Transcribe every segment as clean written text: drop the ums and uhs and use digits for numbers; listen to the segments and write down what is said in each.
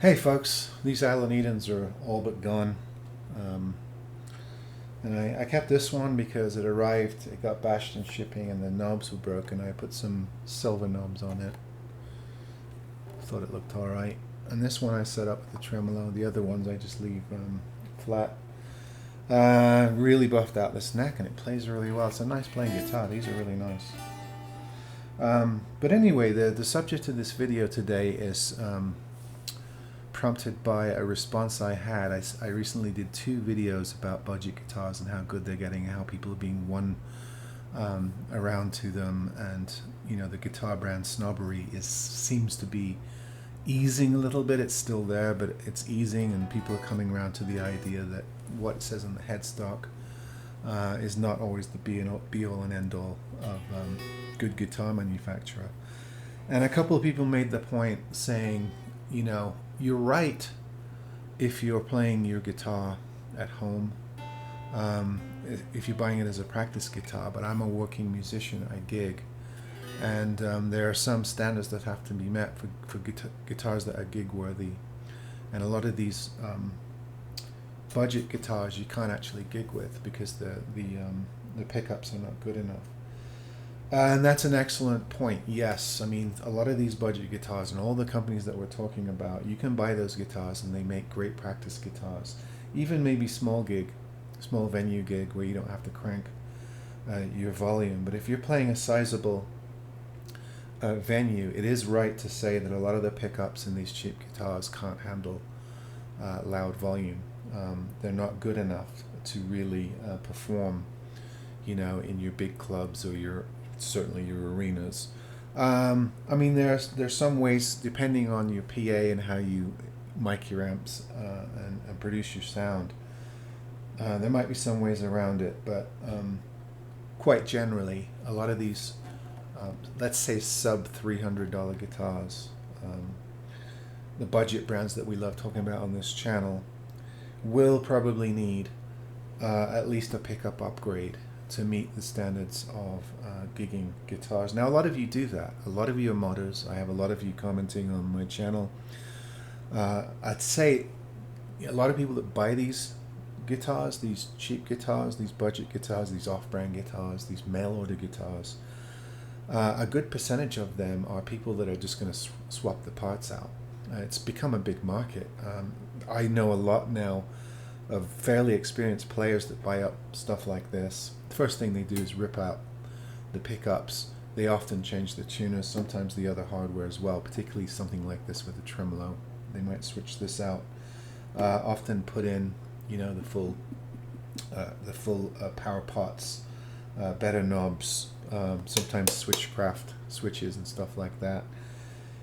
Hey folks, these Alan Edens are all but gone. Um, and I kept this one because it arrived, it got bashed in shipping, and the knobs were broken. I put some silver knobs on it. Thought it looked alright. And this one I set up with the tremolo. The other ones I just leave flat. Really buffed out this neck, and it plays really well. It's a nice playing guitar. These are really nice. But anyway, the subject of this video today is prompted by a response I had. I recently did 2 videos about budget guitars and how good they're getting, how people are being won around to them, and the guitar brand snobbery seems to be easing a little bit. It's still there, but it's easing, and people are coming around to the idea that what it says on the headstock is not always the be all and end all of good guitar manufacturer. And a couple of people made the point saying, you're right if you're playing your guitar at home, if you're buying it as a practice guitar, but I'm a working musician, I gig, and there are some standards that have to be met for guitars that are gig worthy, and a lot of these budget guitars you can't actually gig with because the pickups are not good enough. And that's an excellent point. Yes, I mean, a lot of these budget guitars and all the companies that we're talking about, you can buy those guitars and they make great practice guitars. Even maybe small venue gig where you don't have to crank your volume. But if you're playing a sizable venue, it is right to say that a lot of the pickups in these cheap guitars can't handle loud volume. They're not good enough to really perform, in your big clubs or certainly your arenas. I mean, there's some ways, depending on your PA and how you mic your amps and produce your sound. There might be some ways around it, but quite generally, a lot of these, let's say sub $300 guitars, the budget brands that we love talking about on this channel, will probably need at least a pickup upgrade to meet the standards of gigging guitars. Now, a lot of you do that. A lot of you are modders. I have a lot of you commenting on my channel. I'd say a lot of people that buy these guitars, these cheap guitars, these budget guitars, these off-brand guitars, these mail-order guitars, a good percentage of them are people that are just going to swap the parts out. It's become a big market. I know a lot now of fairly experienced players that buy up stuff like this. The first thing they do is rip out the pickups. They often change the tuners, sometimes the other hardware as well, particularly something like this with a tremolo. They might switch this out. Often put in, the full power pots, better knobs, sometimes switchcraft switches and stuff like that.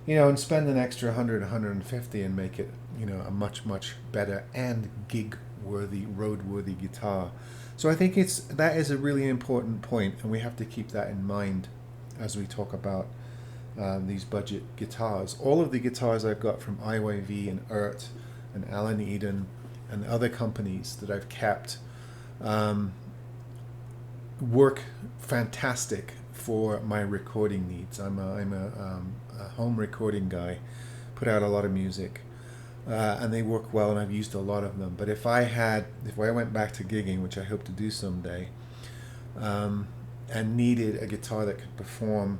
And spend an extra 100, 150 and make it, a much, much better and gig-worthy, road-worthy guitar. So I think that is a really important point, and we have to keep that in mind as we talk about these budget guitars. All of the guitars I've got from IYV and ERT and Alan Eden and other companies that I've kept work fantastic for my recording needs. I'm a home recording guy, put out a lot of music, and they work well, and I've used a lot of them. But if I went back to gigging, which I hope to do someday, and needed a guitar that could perform,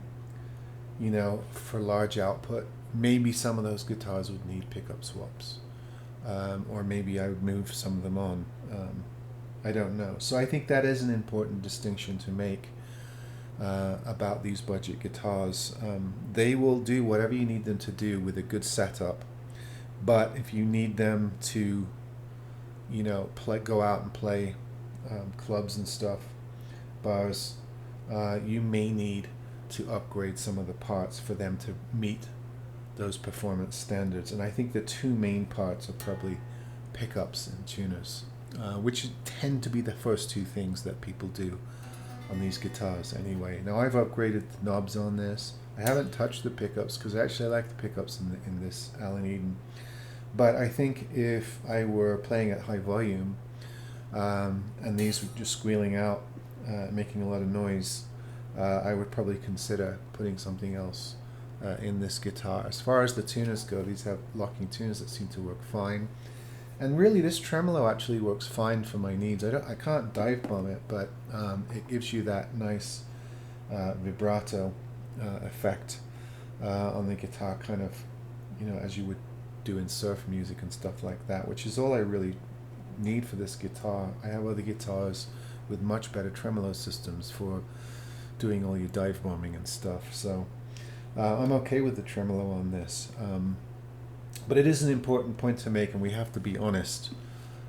for large output, maybe some of those guitars would need pickup swaps, or maybe I would move some of them on. I don't know. So I think that is an important distinction to make about these budget guitars. They will do whatever you need them to do with a good setup, but if you need them to go out and play clubs and stuff, bars, you may need to upgrade some of the parts for them to meet those performance standards. And I think the 2 main parts are probably pickups and tuners, which tend to be the first 2 things that people do on these guitars anyway. Now, I've upgraded the knobs on this. I haven't touched the pickups because actually I like the pickups in this Alan Eden. But I think if I were playing at high volume and these were just squealing out, making a lot of noise, I would probably consider putting something else in this guitar. As far as the tuners go, these have locking tuners that seem to work fine. And really, this tremolo actually works fine for my needs. I can't dive bomb it, but it gives you that nice vibrato effect on the guitar, kind of, as you would do in surf music and stuff like that, which is all I really need for this guitar. I have other guitars with much better tremolo systems for doing all your dive bombing and stuff. So I'm okay with the tremolo on this. But it is an important point to make, and we have to be honest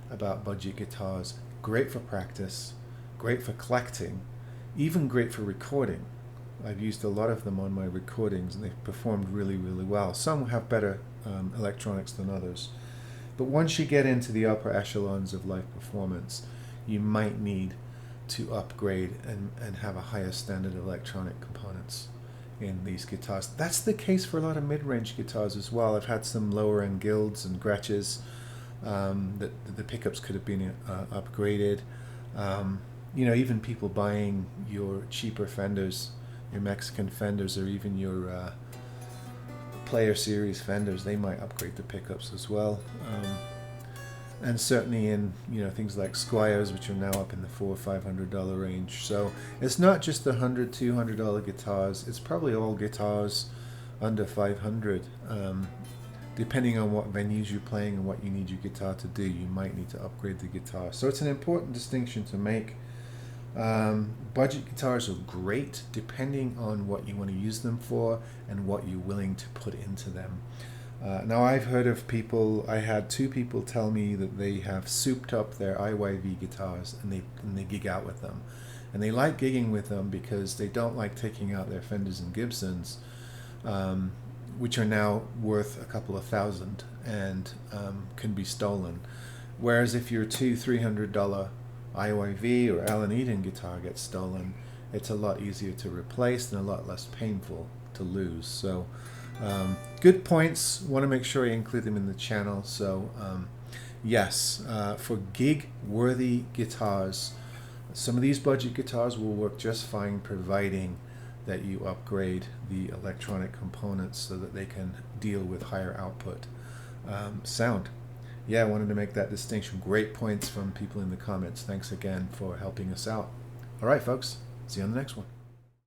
about budget guitars. Great for practice, great for collecting, even great for recording. I've used a lot of them on my recordings, and they've performed really, really well. Some have better electronics than others. But once you get into the upper echelons of live performance, you might need to upgrade and have a higher standard of electronic components in these guitars. That's the case for a lot of mid-range guitars as well. I've had some lower-end Guilds and Gretches that the pickups could have been upgraded. Even people buying your cheaper Fenders, your Mexican Fenders, or even your Player Series Fenders, they might upgrade the pickups as well. And certainly in things like Squiers, which are now up in the $400 or $500 range. So it's not just the $100, $200 guitars. It's probably all guitars under $500. Depending on what venues you're playing and what you need your guitar to do, you might need to upgrade the guitar. So it's an important distinction to make. Budget guitars are great depending on what you want to use them for and what you're willing to put into them. Now I've heard of people, I had two people tell me that they have souped up their IYV guitars and they gig out with them. And they like gigging with them because they don't like taking out their Fenders and Gibsons, which are now worth a couple of thousand and can be stolen. Whereas if your $200-$300 IYV or Alan Eden guitar gets stolen, it's a lot easier to replace and a lot less painful to lose. So good points. Want to make sure you include them in the channel. So yes, for gig worthy guitars, some of these budget guitars will work just fine, providing that you upgrade the electronic components so that they can deal with higher output sound. Yeah, I wanted to make that distinction. Great points from people in the comments. Thanks again for helping us out. All right, folks. See you on the next one.